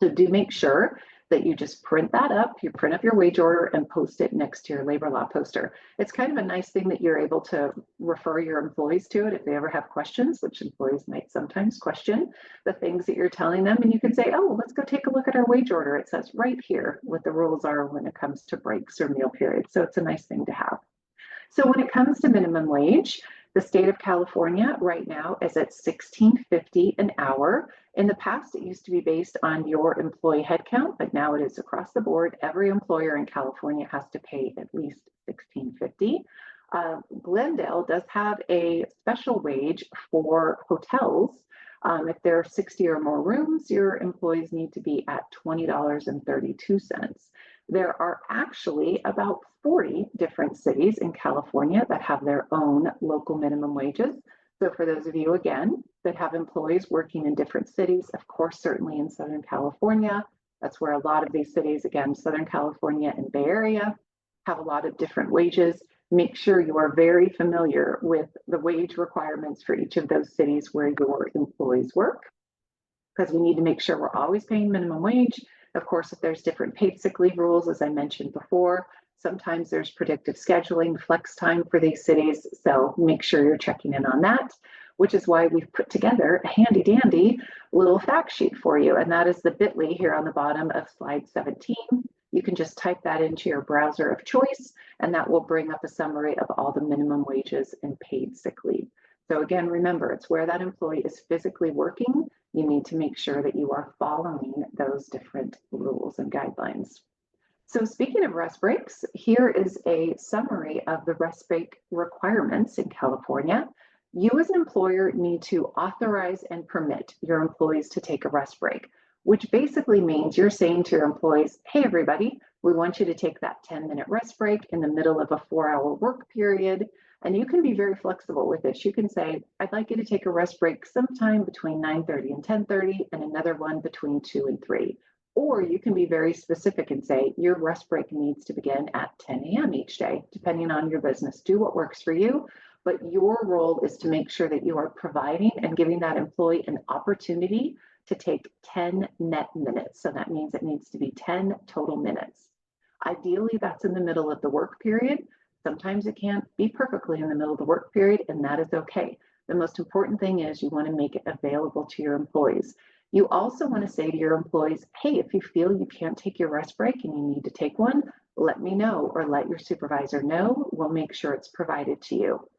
So do make sure that you just print that up, you print up your wage order and post it next to your labor law poster. It's kind of a nice thing that you're able to refer your employees to it if they ever have questions, which employees might sometimes question the things that you're telling them. And you can say, oh, well, let's go take a look at our wage order. It says right here what the rules are when it comes to breaks or meal periods. So it's a nice thing to have. So when it comes to minimum wage, the state of California right now is at $16.50 an hour. In the past, it used to be based on your employee headcount, but now it is across the board. Every employer in California has to pay at least $16.50. Glendale does have a special wage for hotels. If there are 60 or more rooms, your employees need to be at $20.32. There are actually about 40 different cities in California that have their own local minimum wages. So for those of you, again, that have employees working in different cities, of course, certainly in Southern California, that's where a lot of these cities, again, Southern California and Bay Area, have a lot of different wages. Make sure you are very familiar with the wage requirements for each of those cities where your employees work, because we need to make sure we're always paying minimum wage. Of course, if there's different paid sick leave rules, as I mentioned before, sometimes there's predictive scheduling, flex time for these cities. So make sure you're checking in on that, which is why we've put together a handy dandy little fact sheet for you. And that is the bit.ly here on the bottom of slide 17. You can just type that into your browser of choice, and that will bring up a summary of all the minimum wages and paid sick leave. So again, remember, it's where that employee is physically working. You need to make sure that you are following those different rules and guidelines. So speaking of rest breaks, here is a summary of the rest break requirements in California. You as an employer need to authorize and permit your employees to take a rest break, which basically means you're saying to your employees, hey, everybody, we want you to take that 10-minute rest break in the middle of a 4-hour work period. And you can be very flexible with this. You can say, I'd like you to take a rest break sometime between 9:30 and 10:30 and another one between 2 and 3. Or you can be very specific and say, your rest break needs to begin at 10 a.m. each day, depending on your business. Do what works for you. But your role is to make sure that you are providing and giving that employee an opportunity to take 10 net minutes. So that means it needs to be 10 total minutes. Ideally, that's in the middle of the work period. Sometimes it can't be perfectly in the middle of the work period, and that is okay. The most important thing is you want to make it available to your employees. You also want to say to your employees, hey, if you feel you can't take your rest break and you need to take one, let me know or let your supervisor know. We'll make sure it's provided to you.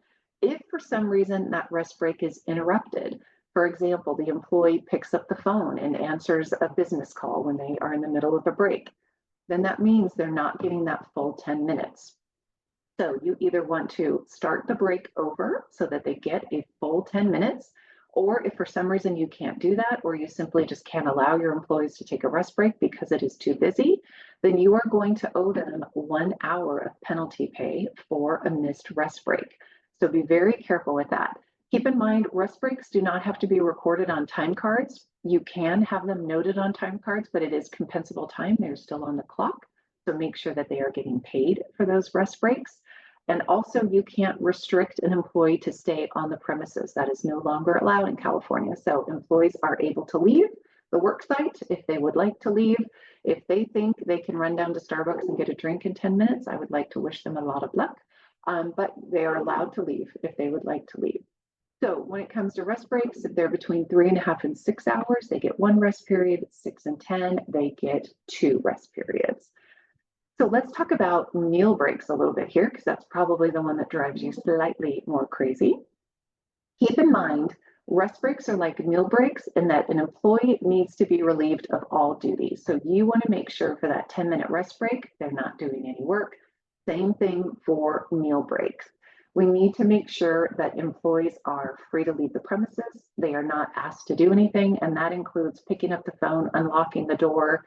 If for some reason that rest break is interrupted, for example, the employee picks up the phone and answers a business call when they are in the middle of a break, then that means they're not getting that full 10 minutes. So you either want to start the break over so that they get a full 10 minutes, or if for some reason you can't do that, or you simply just can't allow your employees to take a rest break because it is too busy, then you are going to owe them 1 hour of penalty pay for a missed rest break. So be very careful with that. Keep in mind, rest breaks do not have to be recorded on time cards. You can have them noted on time cards, but it is compensable time. They're still on the clock. So make sure that they are getting paid for those rest breaks. And also, you can't restrict an employee to stay on the premises. That is no longer allowed in California. So employees are able to leave the work site if they would like to leave. If they think they can run down to Starbucks and get a drink in 10 minutes, I would like to wish them a lot of luck. But they are allowed to leave if they would like to leave. So when it comes to rest breaks, if they're between 3.5 and 6 hours, they get 1 rest period. 6 and 10, they get 2 rest periods. So let's talk about meal breaks a little bit here, because that's probably the one that drives you slightly more crazy. Keep in mind, rest breaks are like meal breaks in that an employee needs to be relieved of all duties. So you want to make sure for that 10-minute rest break, they're not doing any work. Same thing for meal breaks. We need to make sure that employees are free to leave the premises. They are not asked to do anything, and that includes picking up the phone, unlocking the door,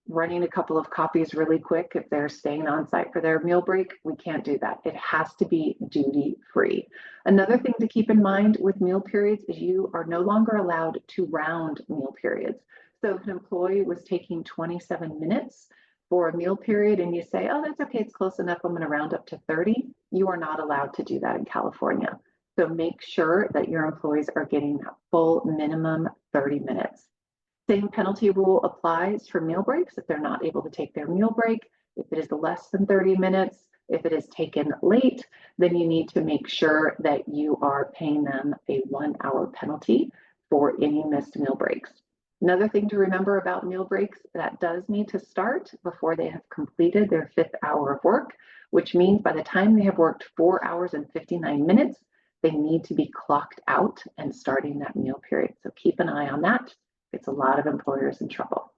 running a couple of copies really quick. If they're staying on site for their meal break, we can't do that. It has to be duty free. Another thing to keep in mind with meal periods is you are no longer allowed to round meal periods. So if an employee was taking 27 minutes for a meal period and you say, oh, that's okay, it's close enough, I'm going to round up to 30, you are not allowed to do that in California. So make sure that your employees are getting that full minimum 30 minutes. Same penalty rule applies for meal breaks if they're not able to take their meal break. If it is less than 30 minutes, if it is taken late, then you need to make sure that you are paying them a 1-hour penalty for any missed meal breaks. Another thing to remember about meal breaks, that does need to start before they have completed their 5th hour of work, which means by the time they have worked 4 hours and 59 minutes, they need to be clocked out and starting that meal period. So keep an eye on that. It's a lot of employers in trouble.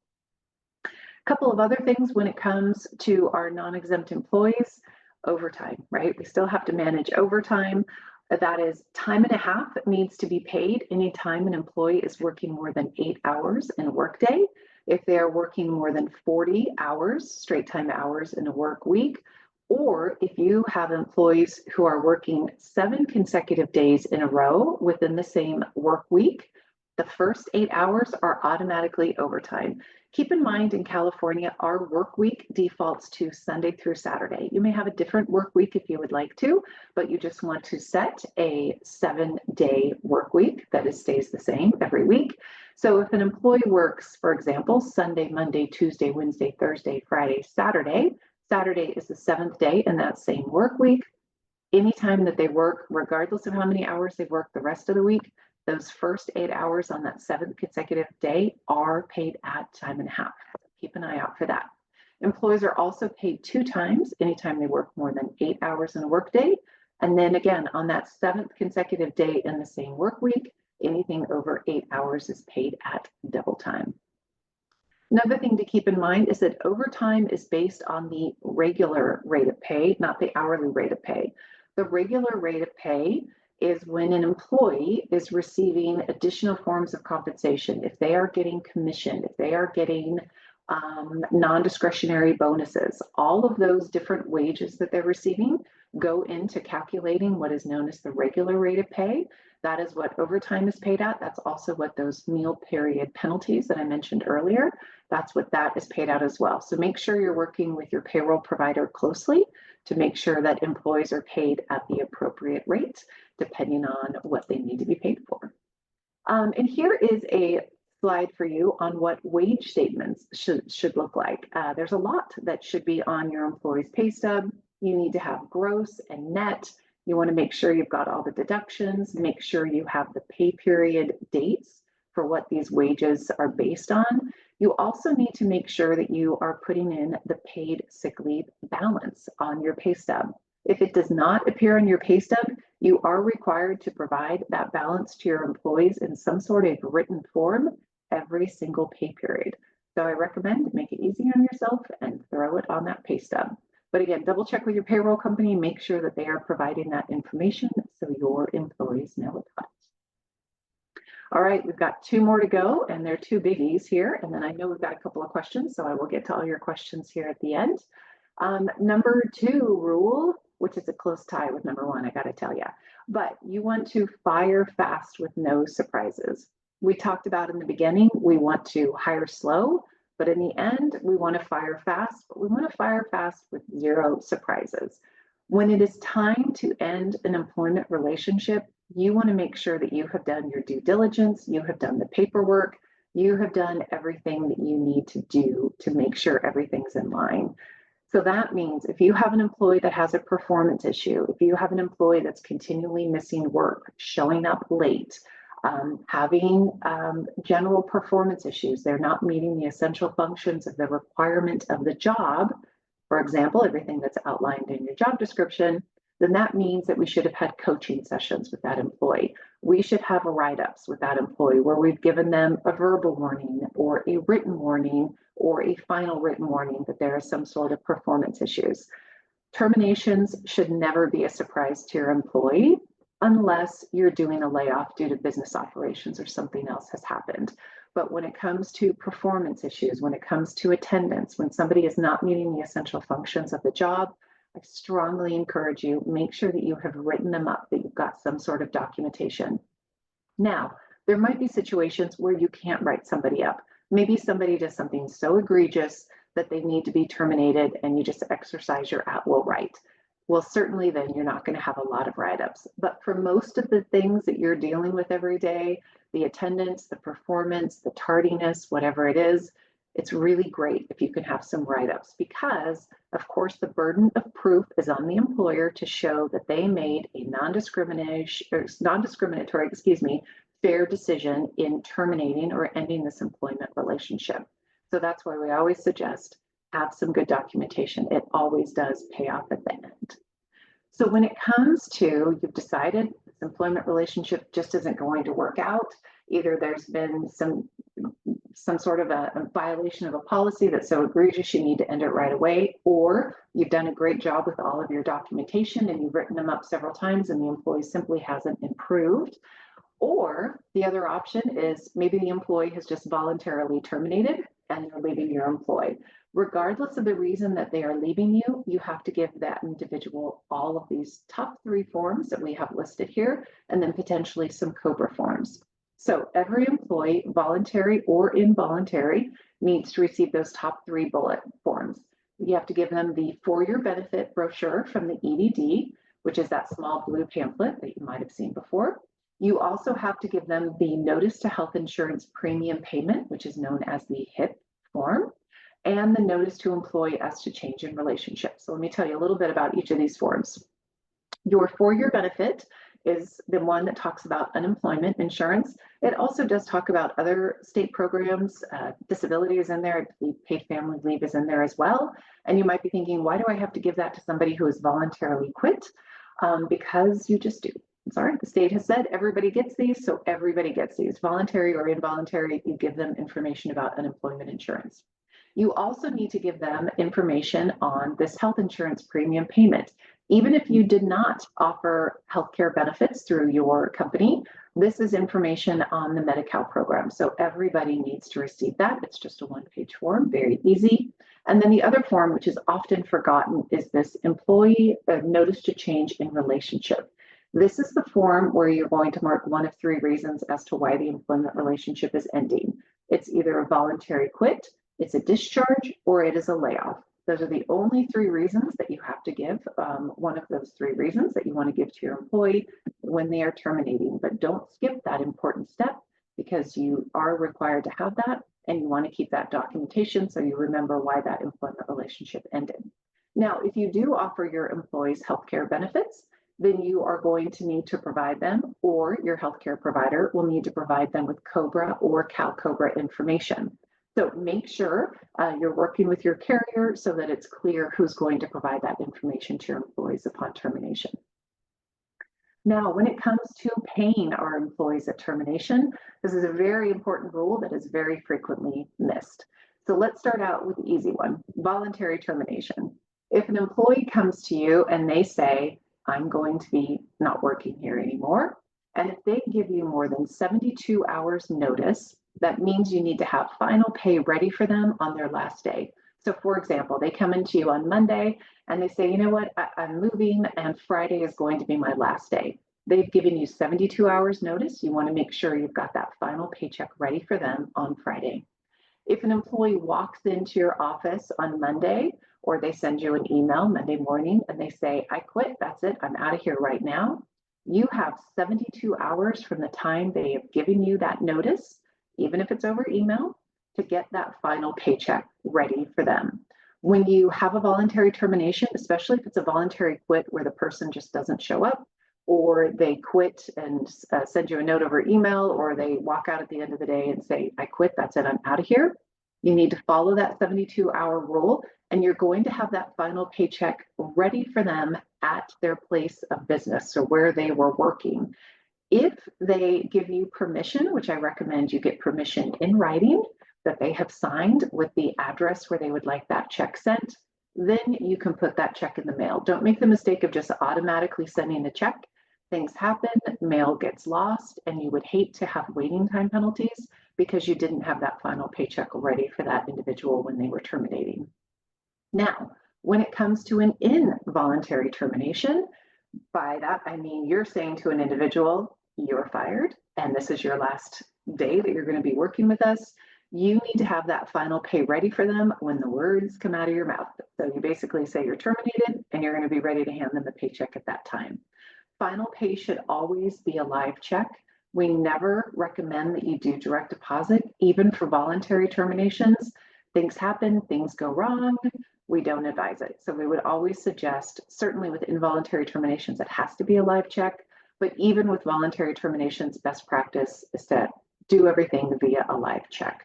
A couple of other things when it comes to our non-exempt employees, overtime, right? We still have to manage overtime. That is time and a half that needs to be paid anytime an employee is working more than 8 hours in a workday. If they are working more than 40 hours, straight time hours in a work week, or if you have employees who are working 7 consecutive days in a row within the same work week, the first 8 hours are automatically overtime. Keep in mind in California, our work week defaults to Sunday through Saturday. You may have a different work week if you would like to, but you just want to set a 7-day work week that stays the same every week. So if an employee works, for example, Sunday, Monday, Tuesday, Wednesday, Thursday, Friday, Saturday, Saturday is the 7th day in that same work week. Anytime that they work, regardless of how many hours they work the rest of the week, those first 8 hours on that 7th consecutive day are paid at time and a half. Keep an eye out for that. Employees are also paid 2 times anytime they work more than 8 hours in a workday. And then again, on that 7th consecutive day in the same work week, anything over 8 hours is paid at double time. Another thing to keep in mind is that overtime is based on the regular rate of pay, not the hourly rate of pay. The regular rate of pay is when an employee is receiving additional forms of compensation. If they are getting commission, if they are getting non-discretionary bonuses, all of those different wages that they're receiving go into calculating what is known as the regular rate of pay. That is what overtime is paid at. That's also what those meal period penalties that I mentioned earlier, that's what that is paid out as well. So make sure you're working with your payroll provider closely to make sure that employees are paid at the appropriate rate, depending on what they need to be paid for. And here is a slide for you on what wage statements should look like. There's a lot that should be on your employee's pay stub. You need to have gross and net. You want to make sure you've got all the deductions, make sure you have the pay period dates for what these wages are based on. You also need to make sure that you are putting in the paid sick leave balance on your pay stub. If it does not appear on your pay stub, you are required to provide that balance to your employees in some sort of written form every single pay period. So I recommend make it easy on yourself and throw it on that pay stub. But again, double check with your payroll company, make sure that they are providing that information so your employees know about it. All right, we've got 2 more to go, and they're 2 biggies here. And then I know we've got a couple of questions, so I will get to all your questions here at the end. Number 2 rule, which is a close tie with number 1, I got to tell you, but you want to fire fast with no surprises. We talked about in the beginning, we want to hire slow, but in the end, we want to fire fast, but we want to fire fast with 0 surprises. When it is time to end an employment relationship, you want to make sure that you have done your due diligence, you have done the paperwork, you have done everything that you need to do to make sure everything's in line. So that means if you have an employee that has a performance issue, if you have an employee that's continually missing work, showing up late, having general performance issues, they're not meeting the essential functions of the requirement of the job, for example, everything that's outlined in your job description, then that means that we should have had coaching sessions with that employee. We should have write-ups with that employee where we've given them a verbal warning or a written warning or a final written warning that there is some sort of performance issues. Terminations should never be a surprise to your employee unless you're doing a layoff due to business operations or something else has happened. But when it comes to performance issues, when it comes to attendance, when somebody is not meeting the essential functions of the job, I strongly encourage you, make sure that you have written them up, that you've got some sort of documentation. Now, there might be situations where you can't write somebody up. Maybe somebody does something so egregious that they need to be terminated and you just exercise your at-will right. Well, certainly then you're not going to have a lot of write-ups. But for most of the things that you're dealing with every day, the attendance, the performance, the tardiness, whatever it is, it's really great if you can have some write-ups because, of course, the burden of proof is on the employer to show that they made a non-discriminatory, fair decision in terminating or ending this employment relationship. So that's why we always suggest have some good documentation. It always does pay off at the end. So when it comes to you've decided this employment relationship just isn't going to work out, either there's been some sort of a violation of a policy that's so egregious you need to end it right away, or you've done a great job with all of your documentation and you've written them up several times and the employee simply hasn't improved. Or the other option is maybe the employee has just voluntarily terminated and you're leaving your employee. Regardless of the reason that they are leaving you, you have to give that individual all of these top 3 forms that we have listed here, and then potentially some COBRA forms. So every employee, voluntary or involuntary, needs to receive those top 3 bullet forms. You have to give them the For Your Benefit brochure from the EDD, which is that small blue pamphlet that you might have seen before. You also have to give them the Notice to Health Insurance Premium Payment, which is known as the HIP form, and the Notice to Employee as to Change in Relationship. So let me tell you a little bit about each of these forms. Your For Your Benefit is the one that talks about unemployment insurance. It also does talk about other state programs, disability is in there, paid family leave is in there as well. And you might be thinking, why do I have to give that to somebody who has voluntarily quit? Because you just do. Sorry, the state has said everybody gets these, so everybody gets these. Voluntary or involuntary, you give them information about unemployment insurance. You also need to give them information on this health insurance premium payment. Even if you did not offer healthcare benefits through your company, this is information on the Medi-Cal program. So everybody needs to receive that. It's just a 1-page form, very easy. And then the other form, which is often forgotten, is this employee notice to change in relationship. This is the form where you're going to mark one of 3 reasons as to why the employment relationship is ending. It's either a voluntary quit, it's a discharge, or it is a layoff. Those are the only 3 reasons that you have to give, one of those 3 reasons that you want to give to your employee when they are terminating. But don't skip that important step because you are required to have that and you want to keep that documentation so you remember why that employment relationship ended. Now, if you do offer your employees healthcare benefits, then you are going to need to provide them, or your healthcare provider will need to provide them with COBRA or CalCOBRA information. So make sure you're working with your carrier so that it's clear who's going to provide that information to your employees upon termination. Now, when it comes to paying our employees at termination, this is a very important rule that is very frequently missed. So let's start out with the easy one, voluntary termination. If an employee comes to you and they say, I'm going to be not working here anymore, and if they give you more than 72 hours notice, that means you need to have final pay ready for them on their last day. So for example, they come into you on Monday and they say, you know what, I'm moving and Friday is going to be my last day. They've given you 72 hours notice. You want to make sure you've got that final paycheck ready for them on Friday. If an employee walks into your office on Monday, or they send you an email Monday morning and they say, I quit, that's it, I'm out of here right now, you have 72 hours from the time they have given you that notice, even if it's over email, to get that final paycheck ready for them. When you have a voluntary termination, especially if it's a voluntary quit where the person just doesn't show up, or they quit and send you a note over email, or they walk out at the end of the day and say, I quit, that's it, I'm out of here, You need to follow that 72-hour rule, and you're going to have that final paycheck ready for them at their place of business, so where they were working. If they give you permission, which I recommend you get permission in writing, that they have signed with the address where they would like that check sent, then you can put that check in the mail. Don't make the mistake of just automatically sending the check. Things happen, mail gets lost, and you would hate to have waiting time penalties because you didn't have that final paycheck ready for that individual when they were terminating. Now, when it comes to an involuntary termination, by that I mean you're saying to an individual, you're fired, and this is your last day that you're going to be working with us. You need to have that final pay ready for them when the words come out of your mouth. So you basically say you're terminated, and you're going to be ready to hand them the paycheck at that time. Final pay should always be a live check. We never recommend that you do direct deposit, even for voluntary terminations. Things happen, things go wrong. We don't advise it. So we would always suggest, certainly with involuntary terminations, it has to be a live check. But even with voluntary terminations, best practice is to do everything via a live check.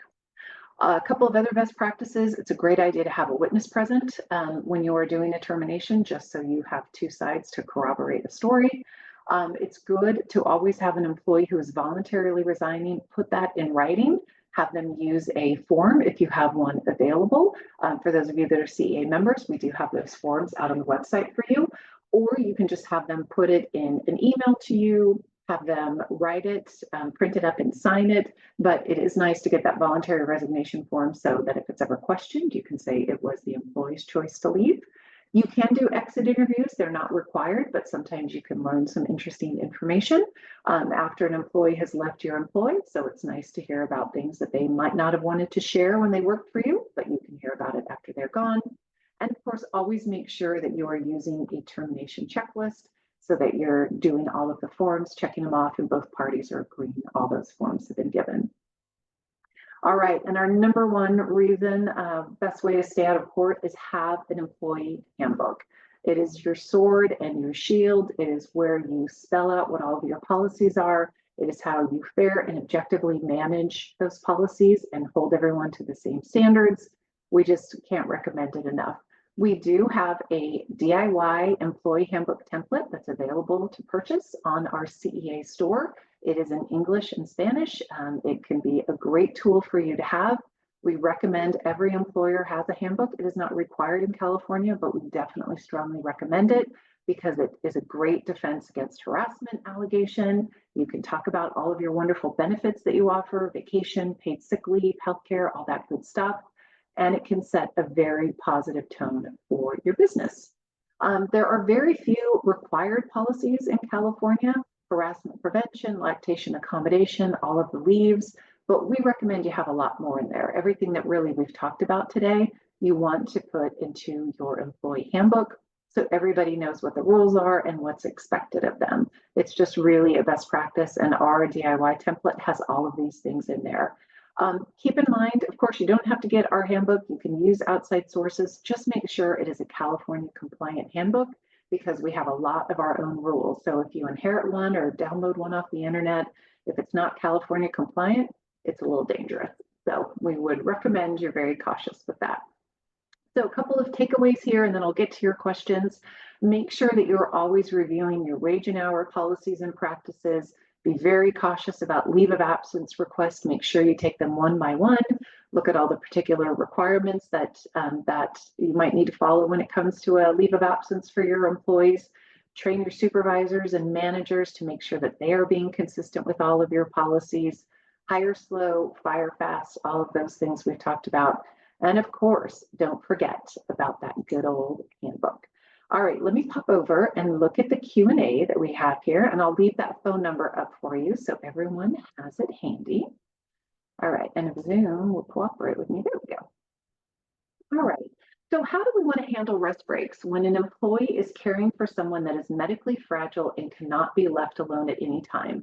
A couple of other best practices, it's a great idea to have a witness present when you are doing a termination, just so you have two sides to corroborate a story. It's good to always have an employee who is voluntarily resigning, put that in writing, have them use a form if you have one available. For those of you that are CEA members, we do have those forms out on the website for you, or you can just have them put it in an email to you, have them write it, print it up and sign it. But it is nice to get that voluntary resignation form so that if it's ever questioned, you can say it was the employee's choice to leave. You can do exit interviews. They're not required, but sometimes you can learn some interesting information after an employee has left your employ. So it's nice to hear about things that they might not have wanted to share when they worked for you, but you can hear about it after they're gone. And of course, always make sure that you are using a termination checklist so that you're doing all of the forms, checking them off, and both parties are agreeing all those forms have been given. All right, and our number one reason, best way to stay out of court is have an employee handbook. It is your sword and your shield. It is where you spell out what all of your policies are. It is how you fair and objectively manage those policies and hold everyone to the same standards. We just can't recommend it enough. We do have a DIY employee handbook template that's available to purchase on our CEA store. It is in English and Spanish. It can be a great tool for you to have. We recommend every employer has a handbook. It is not required in California, but we definitely strongly recommend it because it is a great defense against harassment allegation. You can talk about all of your wonderful benefits that you offer, vacation, paid sick leave, healthcare, all that good stuff. And it can set a very positive tone for your business. There are very few required policies in California: harassment prevention, lactation accommodation, all of the leaves, but we recommend you have a lot more in there. Everything that really we've talked about today, you want to put into your employee handbook so everybody knows what the rules are and what's expected of them. It's just really a best practice, and our DIY template has all of these things in there. Keep in mind, of course, you don't have to get our handbook. You can use outside sources. Just make sure it is a California compliant handbook because we have a lot of our own rules. So if you inherit one or download one off the internet, if it's not California compliant, it's a little dangerous. So we would recommend you're very cautious with that. So a couple of takeaways here, and then I'll get to your questions. Make sure that you're always reviewing your wage and hour policies and practices. Be very cautious about leave of absence requests. Make sure you take them one by one. Look at all the particular requirements that you might need to follow when it comes to a leave of absence for your employees. Train your supervisors and managers to make sure that they are being consistent with all of your policies. Hire slow, fire fast, all of those things we've talked about. And of course, don't forget about that good old handbook. All right, let me pop over and look at the Q&A that we have here, and I'll leave that phone number up for you so everyone has it handy. All right, and if Zoom will cooperate with me, there we go. All right, so how do we want to handle rest breaks when an employee is caring for someone that is medically fragile and cannot be left alone at any time?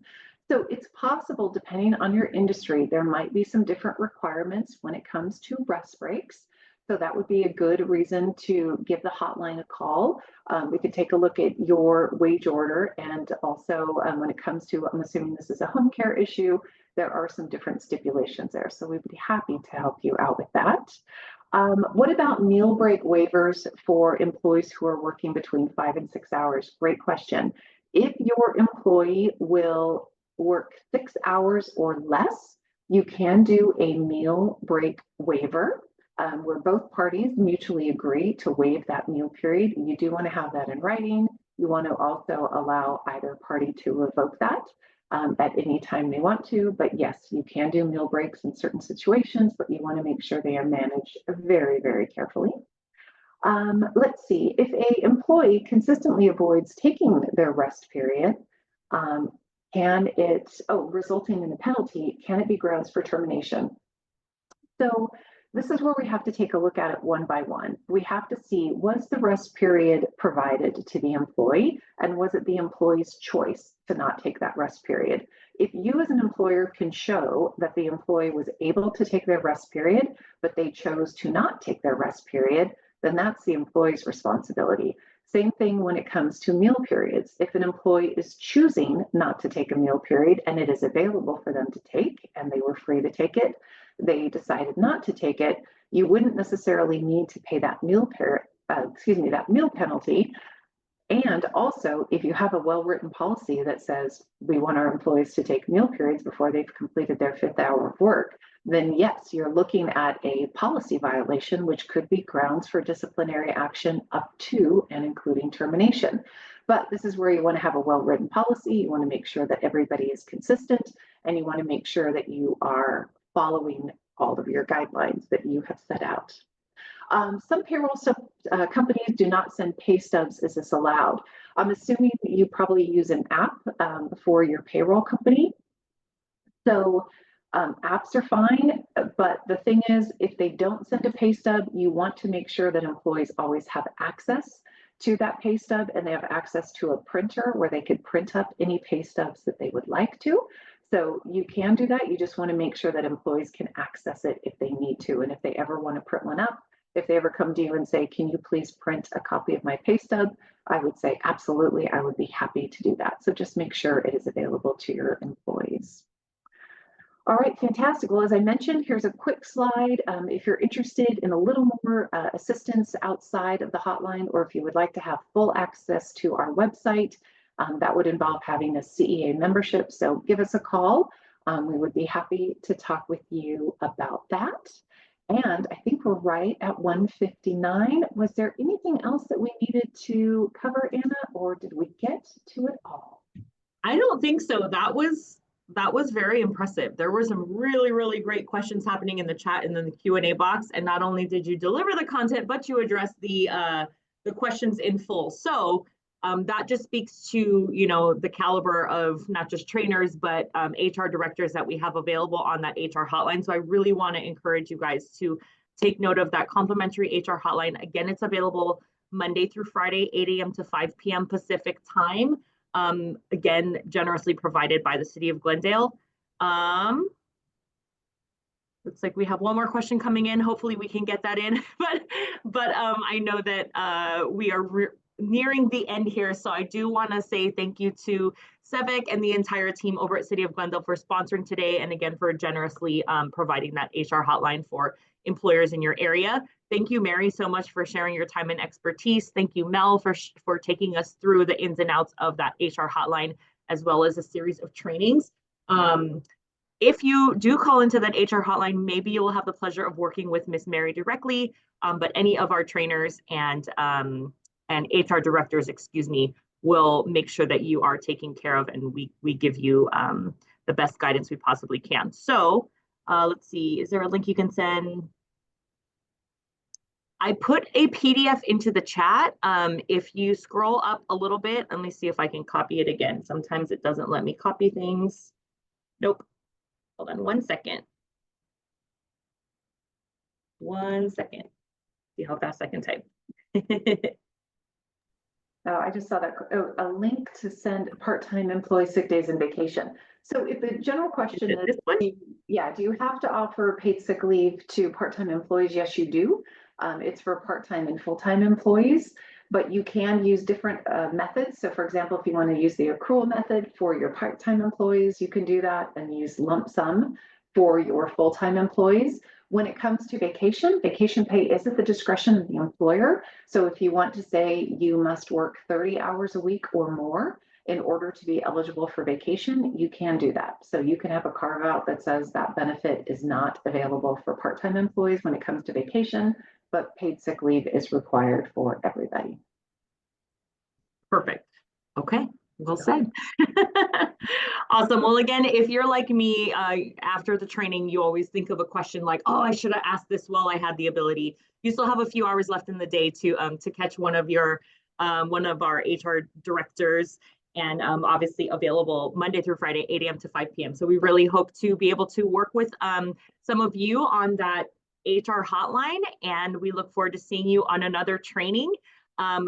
So it's possible, depending on your industry, there might be some different requirements when it comes to rest breaks. So that would be a good reason to give the hotline a call. We could take a look at your wage order, and also when it comes to, I'm assuming this is a home care issue, there are some different stipulations there. So we'd be happy to help you out with that. What about meal break waivers for employees who are working between 5 and 6 hours? Great question. If your employee will work 6 hours or less, you can do a meal break waiver. Where both parties mutually agree to waive that meal period. You do want to have that in writing. You want to also allow either party to revoke that at any time they want to. But yes, you can do meal breaks in certain situations, but you want to make sure they are managed very, very carefully. Let's see, if an employee consistently avoids taking their rest period, resulting in a penalty, can it be grounds for termination? So this is where we have to take a look at it one by one. We have to see, was the rest period provided to the employee, and was it the employee's choice to not take that rest period? If you as an employer can show that the employee was able to take their rest period, but they chose to not take their rest period, then that's the employee's responsibility. Same thing when it comes to meal periods. If an employee is choosing not to take a meal period and it is available for them to take, and they were free to take it, they decided not to take it, you wouldn't necessarily need to pay that meal penalty. And also, if you have a well-written policy that says we want our employees to take meal periods before they've completed their 5th hour of work, then yes, you're looking at a policy violation, which could be grounds for disciplinary action up to and including termination. But this is where you want to have a well-written policy. You want to make sure that everybody is consistent, and you want to make sure that you are following all of your guidelines that you have set out. Some payroll companies do not send pay stubs. Is this allowed? I'm assuming you probably use an app for your payroll company. So apps are fine, but the thing is, if they don't send a pay stub, you want to make sure that employees always have access to that pay stub, and they have access to a printer where they could print up any pay stubs that they would like to. So you can do that. You just want to make sure that employees can access it if they need to. And if they ever want to print one up, if they ever come to you and say, can you please print a copy of my pay stub? I would say, absolutely, I would be happy to do that. So just make sure it is available to your employees. All right, fantastic. Well, as I mentioned, here's a quick slide. If you're interested in a little more assistance outside of the hotline, or if you would like to have full access to our website, that would involve having a CEA membership. So give us a call. We would be happy to talk with you about that. And I think we're right at 1:59. Was there anything else that we needed to cover, Anna, or did we get to it all? I don't think so. That was very impressive. There were some really, really great questions happening in the chat and then the Q&A box. And not only did you deliver the content, but you addressed the questions in full. So that just speaks to, you know, the caliber of not just trainers, but HR directors that we have available on that HR hotline. So I really want to encourage you guys to take note of that complimentary HR hotline. Again, it's available Monday through Friday, 8 a.m. to 5 p.m. Pacific time. Again, generously provided by the City of Glendale. Looks like we have one more question coming in. Hopefully we can get that in, but I know that we are nearing the end here. So I do want to say thank you to Sevek and the entire team over at City of Glendale for sponsoring today, and again for generously providing that HR hotline for employers in your area. Thank you, Mary, so much for sharing your time and expertise. Thank you, Mel, for taking us through the ins and outs of that HR hotline, as well as a series of trainings. If you do call into that HR hotline, maybe you will have the pleasure of working with Miss Mary directly, but any of our trainers and HR directors, excuse me, will make sure that you are taken care of, and we give you the best guidance we possibly can. So let's see, is there a link you can send? I put a PDF into the chat. If you scroll up a little bit, let me see if I can copy it again. Sometimes it doesn't let me copy things. Nope. Hold on 1 second. 1 second. See how fast I can type. Oh, I just saw that. Oh, a link to send part-time employee sick days and vacation. So if the general question is, this one? do you have to offer paid sick leave to part-time employees? Yes, you do. It's for part-time and full-time employees, but you can use different methods. So for example, if you want to use the accrual method for your part-time employees, you can do that and use lump sum for your full-time employees. When it comes to vacation pay is at the discretion of the employer. So if you want to say you must work 30 hours a week or more in order to be eligible for vacation, you can do that. So you can have a carve out that says that benefit is not available for part-time employees when it comes to vacation, but paid sick leave is required for everybody. Perfect. Okay, well said. Awesome. Well, again, if you're like me, after the training, you always think of a question like, oh, I should have asked this while I had the ability. You still have a few hours left in the day to catch one of our HR directors, and obviously available Monday through Friday, 8 a.m. to 5 p.m. So we really hope to be able to work with some of you on that HR hotline, and we look forward to seeing you on another training.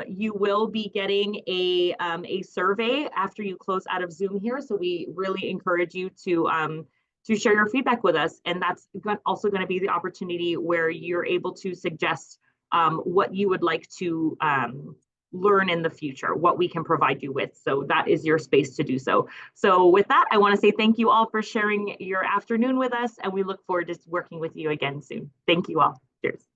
You will be getting a survey after you close out of Zoom here. So we really encourage you to share your feedback with us. And that's also going to be the opportunity where you're able to suggest what you would like to learn in the future, what we can provide you with. So that is your space to do so. So with that, I want to say thank you all for sharing your afternoon with us, and we look forward to working with you again soon. Thank you all. Cheers.